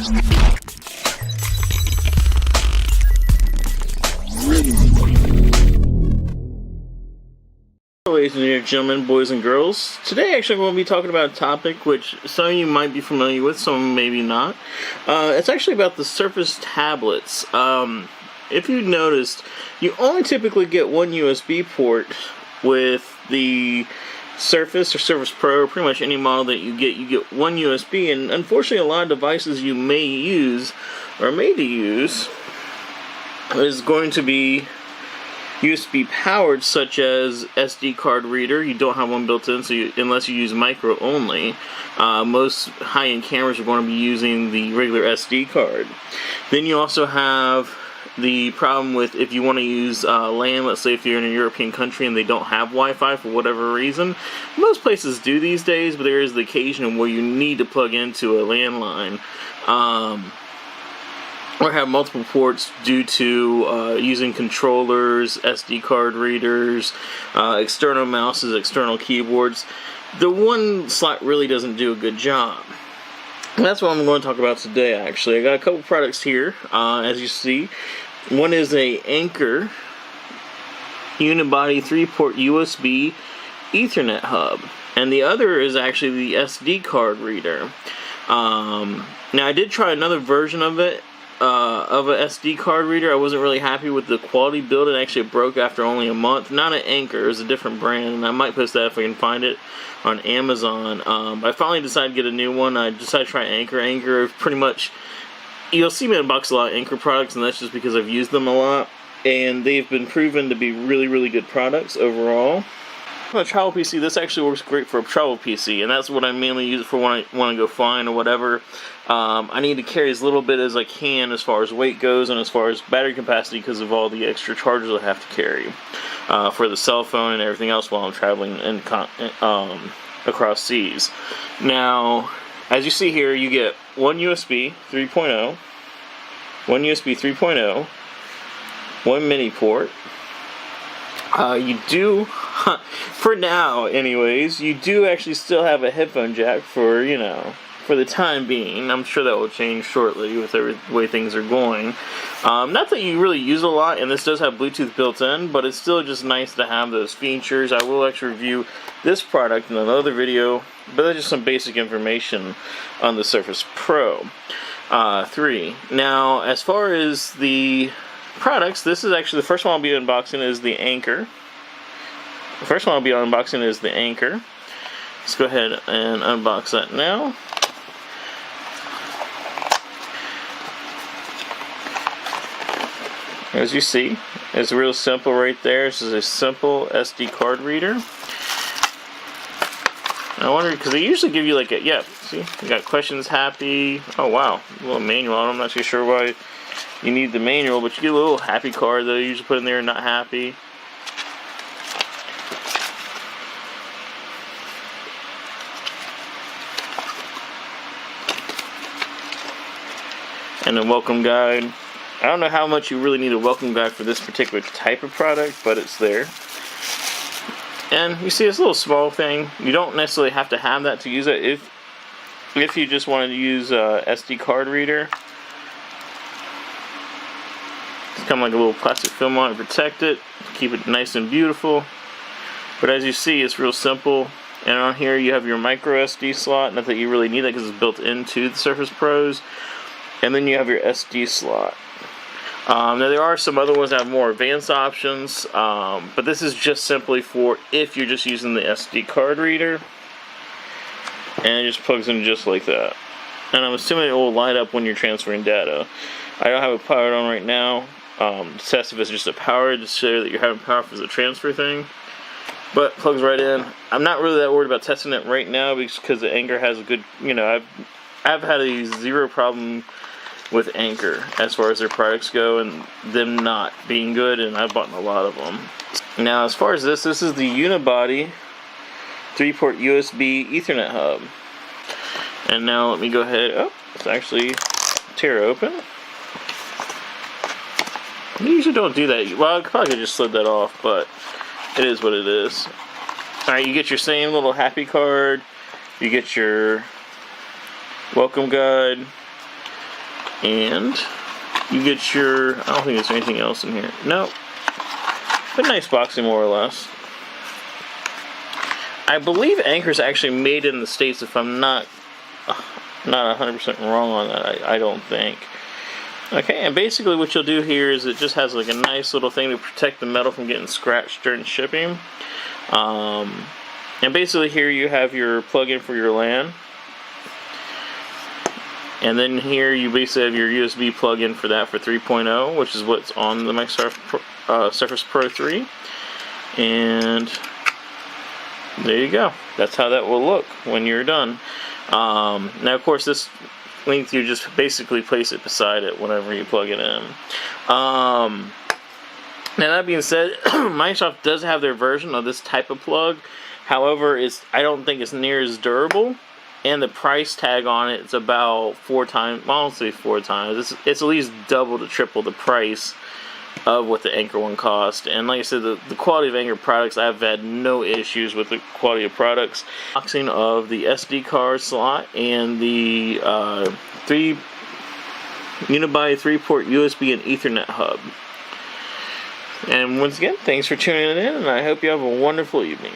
Ladies and gentlemen, boys and girls, today actually I'm going to be talking about a topic which some of you might be familiar with, some maybe not. It's actually about the Surface tablets. If you noticed, you only typically get one USB port with the Surface or Surface Pro, pretty much any model that you get one USB, and unfortunately a lot of devices you may use or made to use is going to be USB powered, such as SD card reader. You don't have one built in, so unless you use micro only. Most high-end cameras are going to be using the regular SD card. Then you also have the problem with if you want to use LAN. Let's say if you're in a European country and they don't have Wi-Fi for whatever reason. Most places do these days, but there is the occasion where you need to plug into a landline. Or have multiple ports due to using controllers, SD card readers, external mouses, external keyboards. The one slot really doesn't do a good job. And that's what I'm going to talk about today, actually. I got a couple products here, as you see. One is a Anker unibody 3-port USB Ethernet hub. And the other is actually the SD card reader. Now, I did try another version of it. Of a SD card reader. I wasn't really happy with the quality build. It actually broke after only a month. Not an Anker, it was a different brand, and I might post that if I can find it on Amazon. I finally decided to get a new one. I decided to try Anker. Anker pretty much, you'll see me unbox a lot of Anker products, and that's just because I've used them a lot, and they've been proven to be really, really good products overall. On a travel PC, this actually works great for a travel PC, and that's what I mainly use it for when I want to go flying or whatever. I need to carry as little bit as I can as far as weight goes and as far as battery capacity because of all the extra charges I have to carry for the cell phone and everything else while I'm traveling across seas. Now, as you see here, you get one USB 3.0, one USB 3.0, one mini port. You do, for now anyways, you do actually still have a headphone jack for, for the time being. I'm sure that will change shortly with the way things are going. Not that you really use a lot, and this does have Bluetooth built in, but it's still just nice to have those features. I will actually review this product in another video, but that's just some basic information on the Surface Pro 3. Now, as far as the products, this is actually the first one I'll be unboxing is the Anker. The first one I'll be unboxing is the Anker. Let's go ahead and unbox that now. As you see, it's real simple right there. This is a simple SD card reader. I wonder, because they usually give you like a, yeah, see, you got questions, happy. Oh wow, a little manual. I'm not too sure why you need the manual, but you get a little happy card that you usually put in there, not happy. And a welcome guide. I don't know how much you really need a welcome guide for this particular type of product, but it's there. And you see this little small thing. You don't necessarily have to have that to use it. If you just wanted to use a SD card reader, it's kind of like a little plastic film on it to protect it, keep it nice and beautiful. But as you see, it's real simple. And on here you have your micro SD slot. Not that you really need that because it's built into the Surface Pros. And then you have your SD slot. Now there are some other ones that have more advanced options, but this is just simply for if you're just using the SD card reader. And it just plugs in just like that. And I'm assuming it will light up when you're transferring data. I don't have it powered on right now. To test if it's just a power, to show that you're having power for the transfer thing. But plugs right in. I'm not really that worried about testing it right now because the Anker has a good, I've had a zero problem with Anker as far as their products go and them not being good, and I've bought a lot of them. Now as far as this is the unibody 3-port USB Ethernet hub. And now let me go ahead, let's actually tear open. You usually don't do that. Well, I probably could just slid that off, but it is what it is. Alright, you get your same little happy card, you get your welcome guide, And you get your, I don't think there's anything else in here. Nope. But nice boxing, more or less. I believe Anker's actually made in the States, if I'm not 100% wrong on that, I don't think. Okay, and basically what you'll do here is it just has like a nice little thing to protect the metal from getting scratched during shipping. And basically here you have your plug-in for your LAN. And then here you basically have your USB plug-in for that for 3.0, which is what's on the Microsoft Surface Pro 3. And there you go. That's how that will look when you're done. Now, of course, this length, you just basically place it beside it whenever you plug it in. Now, that being said, Microsoft does have their version of this type of plug. However, I don't think it's near as durable. And the price tag on it is about 4 times, well, I won't say 4 times. It's at least double to triple the price of what the Anker one cost. And like I said, the quality of Anker products, I've had no issues with the quality of products. Unboxing of the SD card slot and the 3 Unibody 3-port USB and Ethernet hub. And once again, thanks for tuning in, and I hope you have a wonderful evening.